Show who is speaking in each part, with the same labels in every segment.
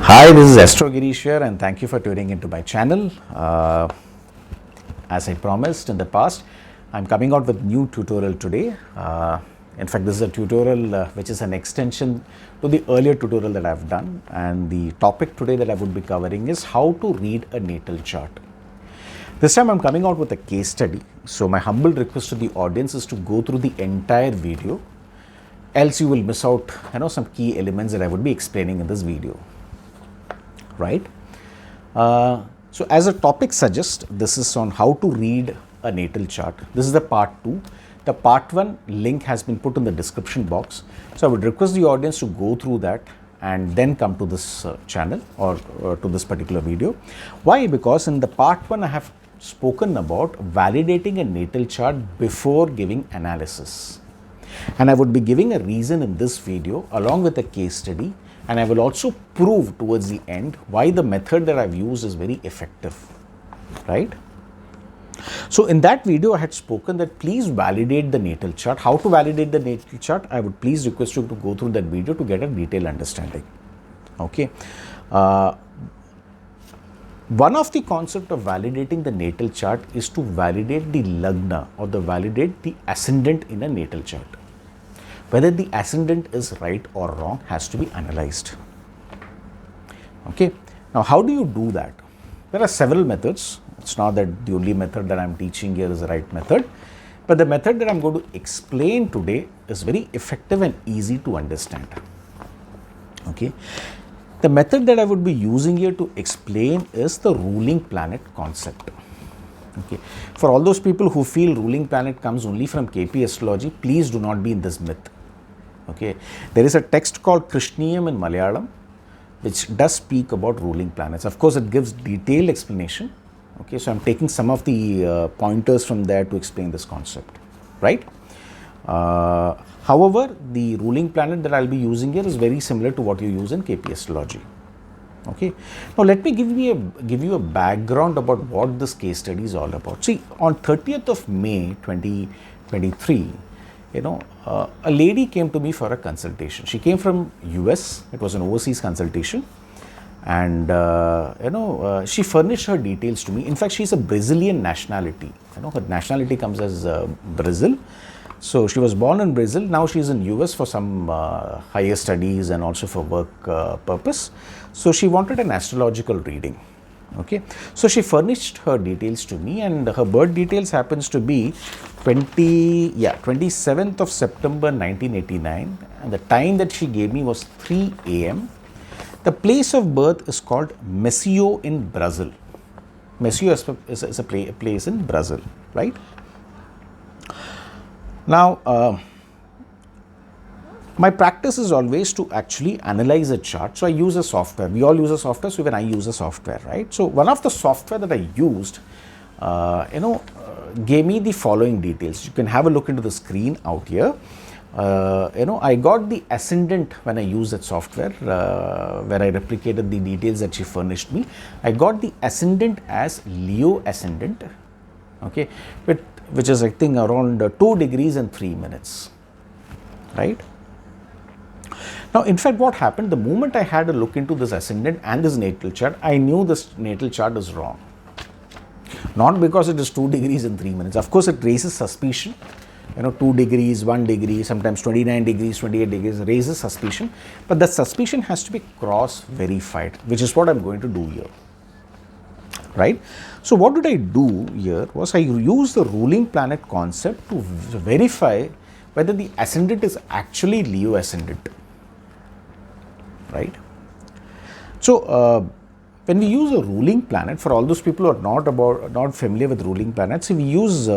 Speaker 1: Hi, this is Girish here, and thank you for tuning into my channel. As I promised in the past, I'm coming out with new tutorial today. In fact, this is a tutorial which is an extension to the earlier tutorial that I've done, and the topic today that I would be covering is how to read a natal chart. This time I'm coming out with a case study, so my humble request to the audience is to go through the entire video, else you will miss out some key elements that I would be explaining in this video. Right? So as a topic suggests, this is on how to read a natal chart. This is the part 2. The part 1 link has been put in the description box. So I would request the audience to go through that and then come to this channel or to this particular video. Why? Because in the part 1 I have spoken about validating a natal chart before giving analysis. And I would be giving a reason in this video along with a case study. And I will also prove towards the end why the method that I've used is very effective, right? So in that video, I had spoken that please validate the natal chart. How to validate the natal chart? I would please request you to go through that video to get a detailed understanding. Okay. One of the concept of validating the natal chart is to validate the lagna or validate the ascendant in a natal chart. Whether the ascendant is right or wrong has to be analyzed. Okay. Now, how do you do that? There are several methods. It's not that the only method that I'm teaching here is the right method, but the method that I'm going to explain today is very effective and easy to understand. Okay. The method that I would be using here to explain is the ruling planet concept. Okay. For all those people who feel ruling planet comes only from KP astrology, please do not be in this myth. Okay. There is a text called Krishniyam in Malayalam which does speak about ruling planets. Of course, it gives detailed explanation. Okay. So I'm taking some of the pointers from there to explain this concept, right? However, the ruling planet that I'll be using here is very similar to what you use in KP astrology. Okay. Now let me give you a background about what this case study is all about. See, on 30th of May 2023, a lady came to me for a consultation. She came from US. It was an overseas consultation, and she furnished her details to me. In fact, she's a Brazilian nationality. Her nationality comes as Brazil. So she was born in Brazil. Now she's in US for some higher studies and also for work purpose. So she wanted an astrological reading. Okay. So she furnished her details to me, and her birth details happens to be 27th of September 1989, and the time that she gave me was 3 a.m. The place of birth is called Maceió in Brazil. Maceió is a place in Brazil, right? Now, my practice is always to actually analyze a chart. So I use a software. We all use a software, so even I use a software, right? So one of the software that I used, gave me the following details. You can have a look into the screen out here. I got the ascendant when I used that software, where I replicated the details that she furnished me. I got the ascendant as Leo ascendant, okay, which is I think around 2 degrees and 3 minutes, right? Now, in fact, what happened, the moment I had a look into this ascendant and this natal chart, I knew this natal chart is wrong. Not because it is 2 degrees and 3 minutes. Of course, it raises suspicion. 2 degrees, 1 degree, sometimes 29 degrees, 28 degrees raises suspicion. But the suspicion has to be cross-verified, which is what I'm going to do here. Right? So what did I do here was I used the ruling planet concept to verify whether the ascendant is actually Leo ascendant. Right? So when we use a ruling planet, for all those people who are not familiar with ruling planets, we use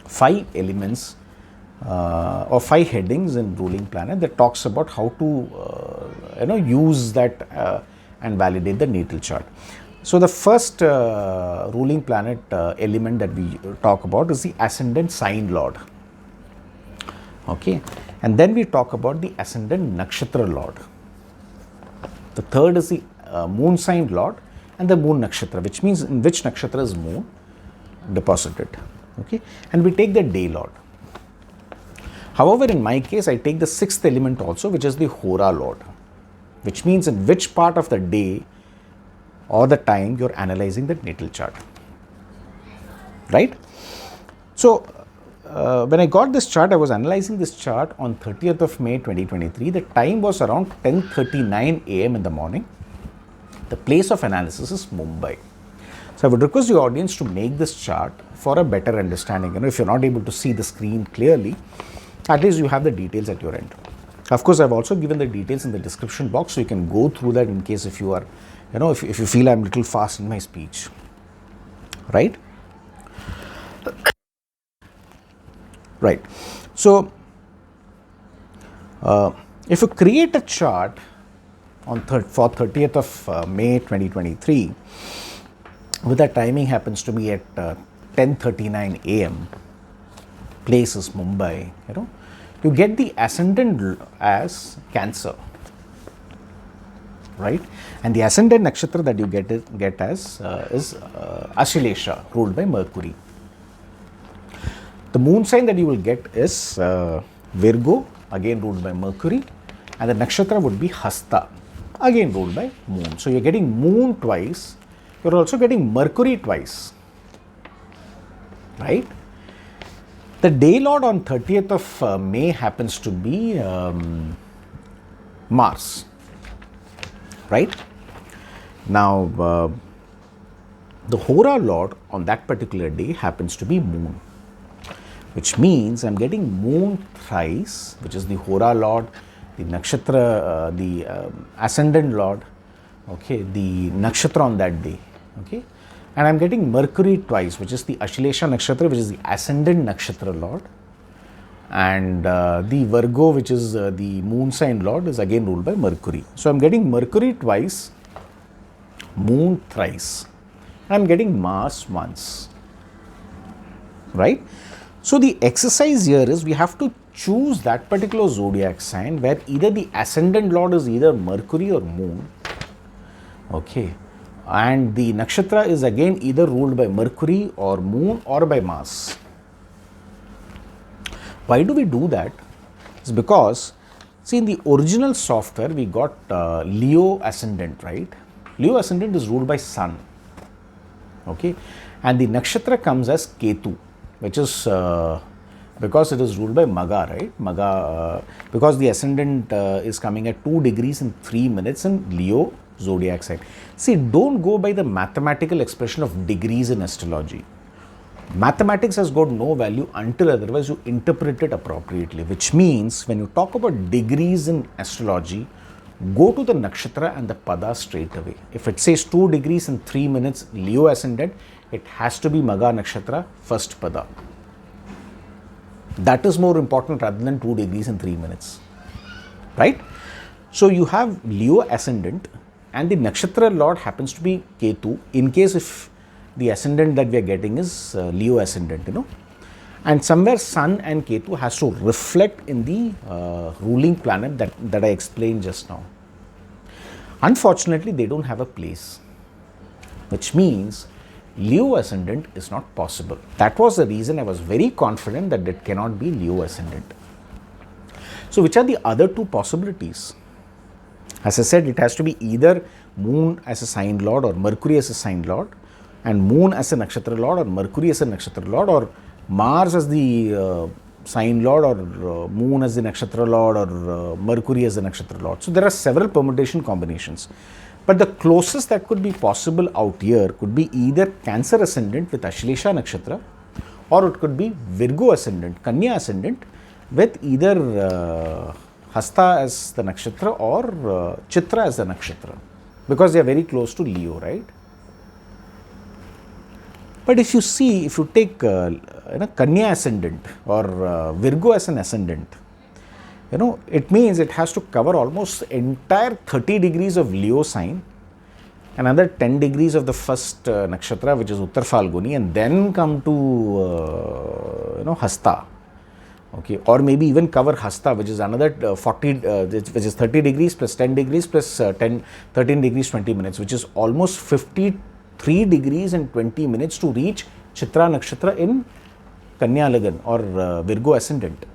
Speaker 1: 5 elements or 5 headings in ruling planet that talks about how to use that and validate the natal chart. So the first ruling planet element that we talk about is the ascendant sign lord. Okay, and then we talk about the ascendant nakshatra lord. The third is the moon sign lord and the moon nakshatra, which means in which nakshatra is moon deposited. Okay, and we take the day lord. However, in my case, I take the 6th element also, which is the hora lord. which means in which part of the day or the time you're analyzing the natal chart, right? So when I got this chart, I was analyzing this chart on 30th of May 2023. The time was around 10:39 a.m. in the morning. The place of analysis is Mumbai. So I would request the audience to make this chart for a better understanding. If you're not able to see the screen clearly, at least you have the details at your end. Of course, I've also given the details in the description box, so you can go through that in case if you are, if you feel I'm a little fast in my speech, right? Right. So, if you create a chart for 30th of May 2023, with the timing happens to be at 10:39 a.m., place is Mumbai, you get the ascendant as Cancer, right? And the ascendant nakshatra that you get as is Ashlesha, ruled by Mercury. The moon sign that you will get is Virgo, again ruled by Mercury, and the nakshatra would be Hasta, again ruled by moon. So you're getting moon twice, you're also getting Mercury twice, right? The day lord on 30th of May happens to be Mars, right? Now, the Hora lord on that particular day happens to be moon, which means I'm getting moon thrice, which is the Hora lord, the nakshatra, the ascendant lord, okay, the nakshatra on that day, okay, and I'm getting Mercury twice, which is the Ashlesha nakshatra, which is the ascendant nakshatra lord, and the Virgo, which is the moon sign lord, is again ruled by Mercury. So I'm getting Mercury twice, moon thrice, and I'm getting Mars once, right? So the exercise here is we have to choose that particular zodiac sign where either the ascendant lord is either Mercury or moon, okay, and the nakshatra is again either ruled by Mercury or moon or by Mars. Why do we do that? It's because, see, in the original software we got Leo ascendant, right? Leo ascendant is ruled by Sun, okay, and the nakshatra comes as Ketu, which is because it is ruled by Maga, right? Maga, because the ascendant is coming at 2 degrees and 3 minutes in Leo zodiac sign. See, don't go by the mathematical expression of degrees in astrology. Mathematics has got no value until otherwise you interpret it appropriately, which means when you talk about degrees in astrology, go to the nakshatra and the pada straight away. If it says 2 degrees and 3 minutes Leo ascendant, it has to be Maga nakshatra, first pada. That is more important rather than 2 degrees and 3 minutes, right? So you have Leo ascendant and the nakshatra lord happens to be Ketu, in case if the ascendant that we are getting is Leo ascendant, and somewhere Sun and Ketu has to reflect in the ruling planet that I explained just now. Unfortunately, they don't have a place, which means Leo ascendant is not possible. That was the reason I was very confident that it cannot be Leo ascendant. So which are the other two possibilities? As I said, it has to be either moon as a sign lord or Mercury as a sign lord, and moon as a nakshatra lord or Mercury as a nakshatra lord, or Mars as the sign lord or moon as the nakshatra lord or Mercury as the nakshatra lord. So there are several permutation combinations. But the closest that could be possible out here could be either Cancer ascendant with Ashlesha nakshatra, or it could be Virgo ascendant, Kanya ascendant with either Hasta as the nakshatra or Chitra as the nakshatra, because they are very close to Leo, right? But if you see, if you take Kanya ascendant or Virgo as an ascendant, it means it has to cover almost entire 30 degrees of Leo sign, another 10 degrees of the first nakshatra, which is Uttar Falguni, and then come to Hasta, okay, or maybe even cover Hasta, which is another which is 30 degrees plus 10 degrees plus 13 degrees 20 minutes, which is almost 53 degrees and 20 minutes to reach Chitra nakshatra in Kanya Lagan or Virgo ascendant.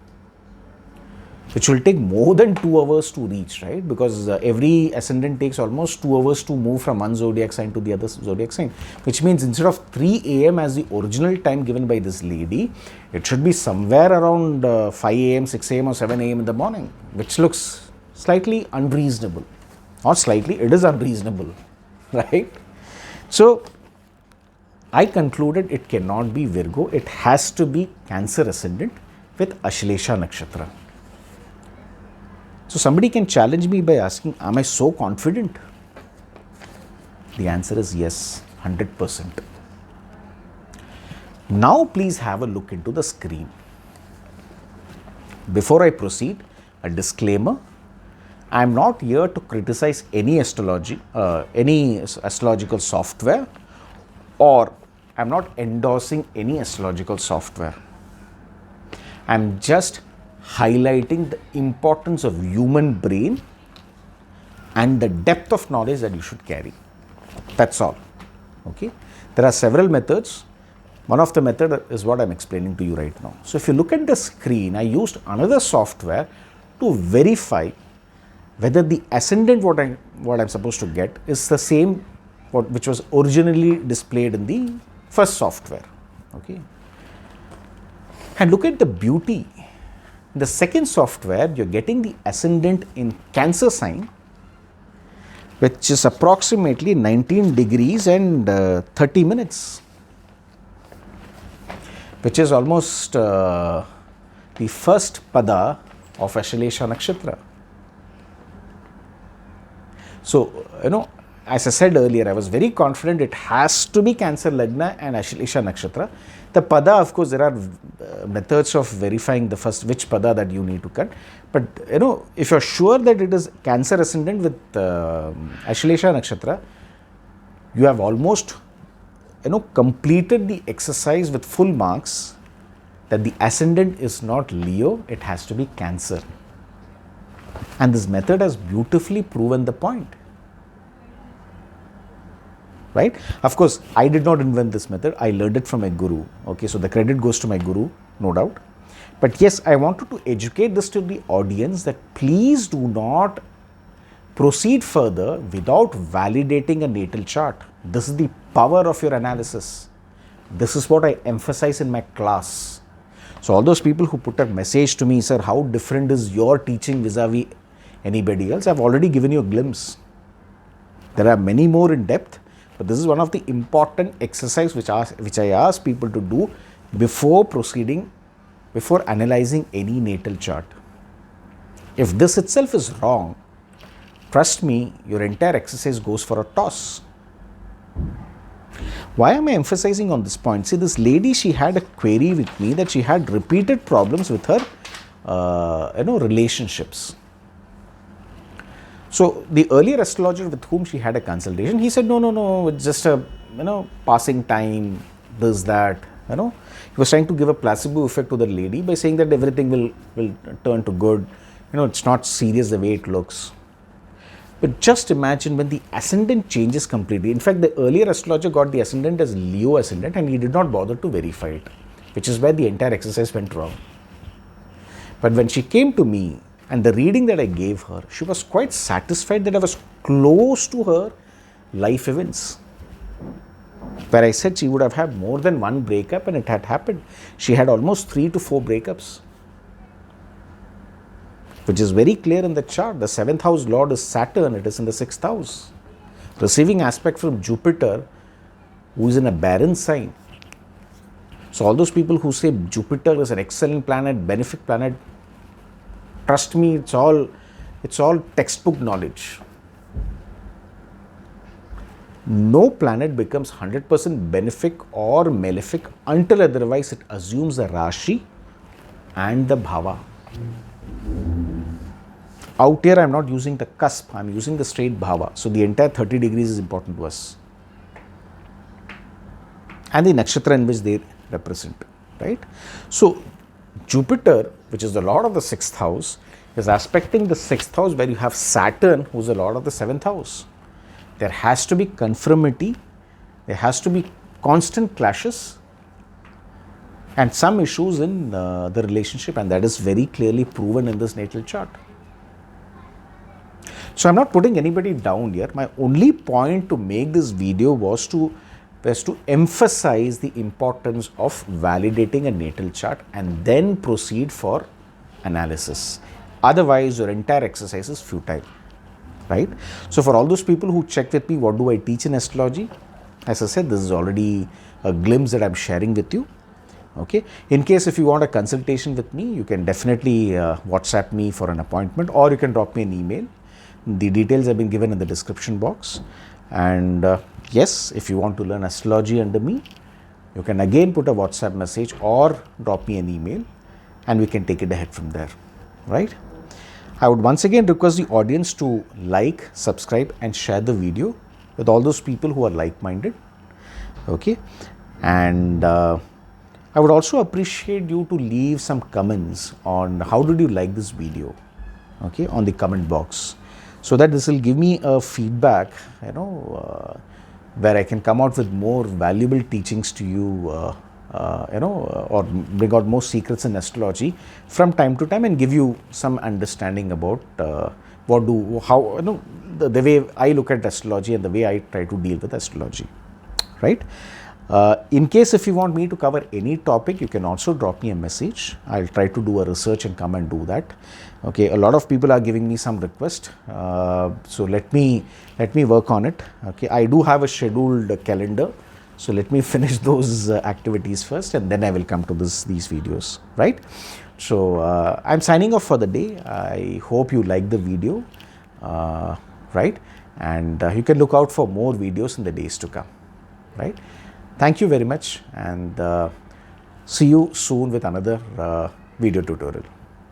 Speaker 1: which will take more than 2 hours to reach, right? Because every ascendant takes almost 2 hours to move from one zodiac sign to the other zodiac sign, which means instead of 3 a.m. as the original time given by this lady, it should be somewhere around 5 a.m., 6 a.m. or 7 a.m. in the morning, which looks slightly unreasonable. Not slightly, it is unreasonable, right? So I concluded it cannot be Virgo, it has to be Cancer ascendant with Ashlesha Nakshatra. So somebody can challenge me by asking, am I so confident? The answer is yes, 100%. Now please have a look into the screen. Before I proceed, a disclaimer. I am not here to criticize any astrological software, or I am not endorsing any astrological software. I am just highlighting the importance of human brain and the depth of knowledge that you should carry. That's all. Okay. There are several methods. One of the method is what I'm explaining to you right now. So if you look at the screen, I used another software to verify whether the ascendant what I'm supposed to get is the same which was originally displayed in the first software. Okay. And look at the beauty. In the second software, you're getting the ascendant in Cancer sign, which is approximately 19 degrees and 30 minutes, which is almost the first pada of Ashlesha Nakshatra. So, as I said earlier, I was very confident it has to be Cancer Lagna and Ashlesha Nakshatra. The pada, of course, there are methods of verifying the first which pada that you need to cut. But, if you're sure that it is Cancer ascendant with Ashlesha Nakshatra, you have almost, completed the exercise with full marks that the ascendant is not Leo, it has to be Cancer. And this method has beautifully proven the point. Right? Of course, I did not invent this method. I learned it from my guru. Okay, so the credit goes to my guru, no doubt. But yes, I wanted to educate this to the audience that please do not proceed further without validating a natal chart. This is the power of your analysis. This is what I emphasize in my class. So all those people who put a message to me, sir, how different is your teaching vis-a-vis anybody else? I've already given you a glimpse. There are many more in depth. But this is one of the important exercises which I ask people to do before analyzing any natal chart. If this itself is wrong, trust me, your entire exercise goes for a toss. Why am I emphasizing on this point? See, this lady, she had a query with me that she had repeated problems with her, relationships. So the earlier astrologer with whom she had a consultation, he said, no, it's just a, passing time, this, that, He was trying to give a placebo effect to the lady by saying that everything will turn to good. It's not serious the way it looks. But just imagine when the ascendant changes completely. In fact, the earlier astrologer got the ascendant as Leo ascendant and he did not bother to verify it, which is where the entire exercise went wrong. But when she came to me, and the reading that I gave her, she was quite satisfied that I was close to her life events. Where I said she would have had more than one breakup and it had happened. She had almost 3 to 4 breakups. Which is very clear in the chart. The 7th house lord is Saturn, it is in the 6th house. Receiving aspect from Jupiter, who is in a barren sign. So all those people who say Jupiter is an excellent planet, benefic planet, trust me, it's all textbook knowledge. No planet becomes 100% benefic or malefic until otherwise it assumes the Rashi and the Bhava. Out here I am not using the cusp, I am using the straight Bhava. So the entire 30 degrees is important to us. And the nakshatra in which they represent, right? So Jupiter, which is the lord of the 6th house, is aspecting the 6th house where you have Saturn, who is the lord of the 7th house. There has to be conformity, there has to be constant clashes. and some issues in the relationship, and that is very clearly proven in this natal chart. So I'm not putting anybody down here. My only point to make this video was to emphasize the importance of validating a natal chart and then proceed for analysis. Otherwise, your entire exercise is futile, right? So for all those people who check with me, what do I teach in astrology? As I said, this is already a glimpse that I'm sharing with you. Okay. In case if you want a consultation with me, you can definitely WhatsApp me for an appointment, or you can drop me an email. The details have been given in the description box. And yes, if you want to learn astrology under me, you can again put a WhatsApp message or drop me an email, and we can take it ahead from there, right? I would once again request the audience to like, subscribe and share the video with all those people who are like-minded, okay? And I would also appreciate you to leave some comments on how did you like this video, okay, on the comment box, so that this will give me a feedback, where I can come out with more valuable teachings to you, or bring out more secrets in astrology from time to time and give you some understanding about the way I look at astrology and the way I try to deal with astrology, right? In case if you want me to cover any topic, you can also drop me a message. I'll try to do a research and come and do that. Okay, a lot of people are giving me some request, so let me work on it. Okay, I do have a scheduled calendar, so let me finish those activities first, and then I will come to these videos, right? So I'm signing off for the day. I hope you like the video, right? And you can look out for more videos in the days to come, right? Thank you very much, and see you soon with another video tutorial.